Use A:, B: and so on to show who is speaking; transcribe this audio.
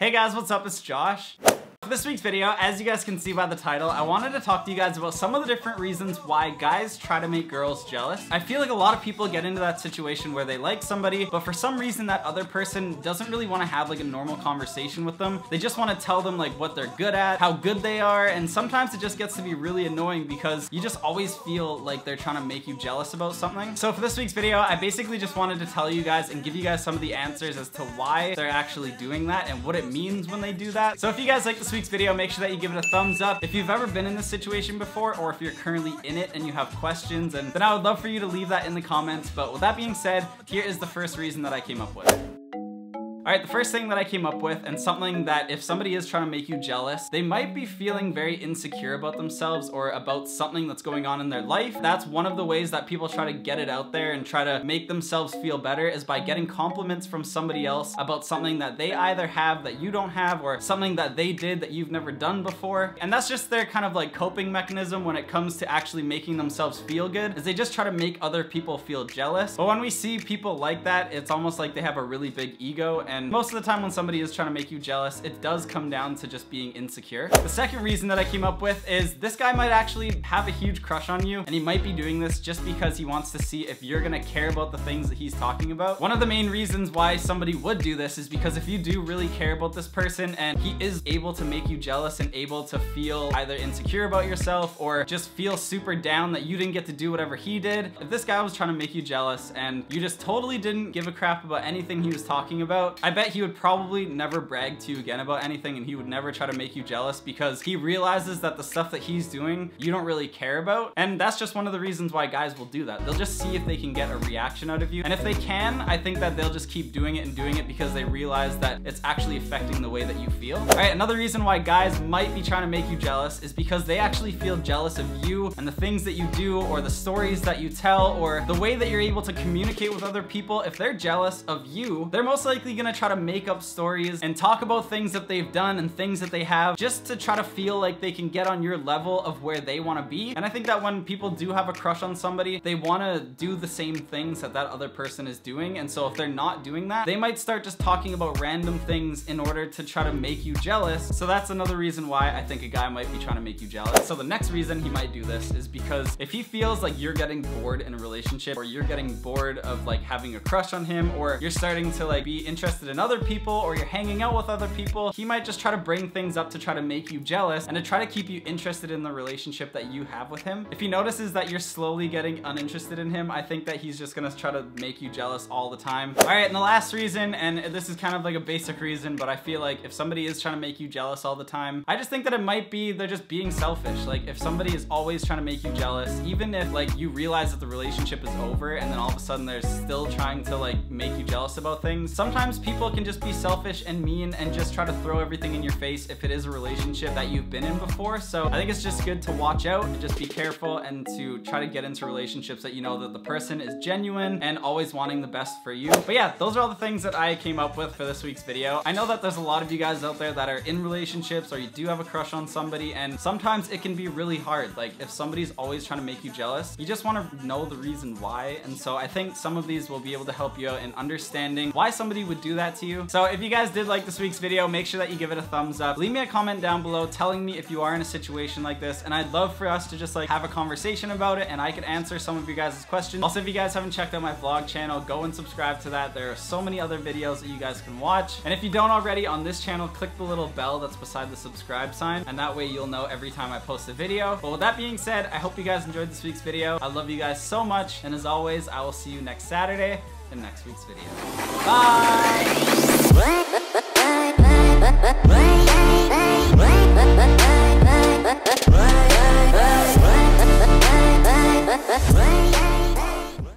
A: Hey guys, what's up? It's Josh. For this week's video, as you guys can see by the title, I wanted to talk to you guys about some of the different reasons why guys try to make girls jealous. I feel like a lot of people get into that situation where they like somebody, but for some reason that other person doesn't really want to have like a normal conversation with them. They just want to tell them like what they're good at, how good they are, and sometimes it just gets to be really annoying because you just always feel like they're trying to make you jealous about something. So for this week's video, I basically just wanted to tell you guys and give you guys some of the answers as to why they're actually doing that and what it means when they do that. So if you guys like this week's video, make sure that you give it a thumbs up. If you've ever been in this situation before, or if you're currently in it and you have questions, and then I would love for you to leave that in the comments. But with that being said, here is the first reason that I came up with. Alright, the first thing that I came up with, and something that if somebody is trying to make you jealous, they might be feeling very insecure about themselves or about something that's going on in their life. That's one of the ways that people try to get it out there and try to make themselves feel better, is by getting compliments from somebody else about something that they either have that you don't have, or something that they did that you've never done before. And that's just their kind of like coping mechanism when it comes to actually making themselves feel good, is they just try to make other people feel jealous. But when we see people like that, it's almost like they have a really big ego. And most of the time when somebody is trying to make you jealous, it does come down to just being insecure. The second reason that I came up with is this guy might actually have a huge crush on you, and he might be doing this just because he wants to see if you're gonna care about the things that he's talking about. One of the main reasons why somebody would do this is because if you do really care about this person and he is able to make you jealous and able to feel either insecure about yourself or just feel super down that you didn't get to do whatever he did, if this guy was trying to make you jealous and you just totally didn't give a crap about anything he was talking about, I bet he would probably never brag to you again about anything, and he would never try to make you jealous because he realizes that the stuff that he's doing you don't really care about. And that's just one of the reasons why guys will do that. They'll just see if they can get a reaction out of you, and if they can, I think that they'll just keep doing it and doing it because they realize that it's actually affecting the way that you feel. All right, another reason why guys might be trying to make you jealous is because they actually feel jealous of you and the things that you do, or the stories that you tell, or the way that you're able to communicate with other people. If they're jealous of you, they're most likely gonna try to make up stories and talk about things that they've done and things that they have just to try to feel like they can get on your level of where they want to be. And I think that when people do have a crush on somebody, they want to do the same things that that other person is doing. And so if they're not doing that, they might start just talking about random things in order to try to make you jealous. So that's another reason why I think a guy might be trying to make you jealous. So the next reason he might do this is because if he feels like you're getting bored in a relationship, or you're getting bored of like having a crush on him, or you're starting to like be interested in other people, or you're hanging out with other people, he might just try to bring things up to try to make you jealous and to try to keep you interested in the relationship that you have with him. If he notices that you're slowly getting uninterested in him, I think that he's just gonna try to make you jealous all the time. All right, and the last reason, and this is kind of like a basic reason, but I feel like if somebody is trying to make you jealous all the time, I just think that it might be they're just being selfish. Like if somebody is always trying to make you jealous, even if like you realize that the relationship is over and then all of a sudden they're still trying to like make you jealous about things, sometimes people can just be selfish and mean and just try to throw everything in your face if it is a relationship that you've been in before. So I think it's just good to watch out and just be careful and to try to get into relationships that you know that the person is genuine and always wanting the best for you. But yeah, those are all the things that I came up with for this week's video. I know that there's a lot of you guys out there that are in relationships, or you do have a crush on somebody, and sometimes it can be really hard. Like if somebody's always trying to make you jealous, you just want to know the reason why. And so I think some of these will be able to help you out in understanding why somebody would do that to you. So if you guys did like this week's video, make sure that you give it a thumbs up. Leave me a comment down below telling me if you are in a situation like this, and I'd love for us to just like have a conversation about it and I could answer some of you guys' questions. Also, if you guys haven't checked out my vlog channel, go and subscribe to that. There are so many other videos that you guys can watch. And if you don't already on this channel, click the little bell that's beside the subscribe sign, and that way you'll know every time I post a video. But with that being said, I hope you guys enjoyed this week's video. I love you guys so much, and as always, I will see you next Saturday in next week's video. Bye!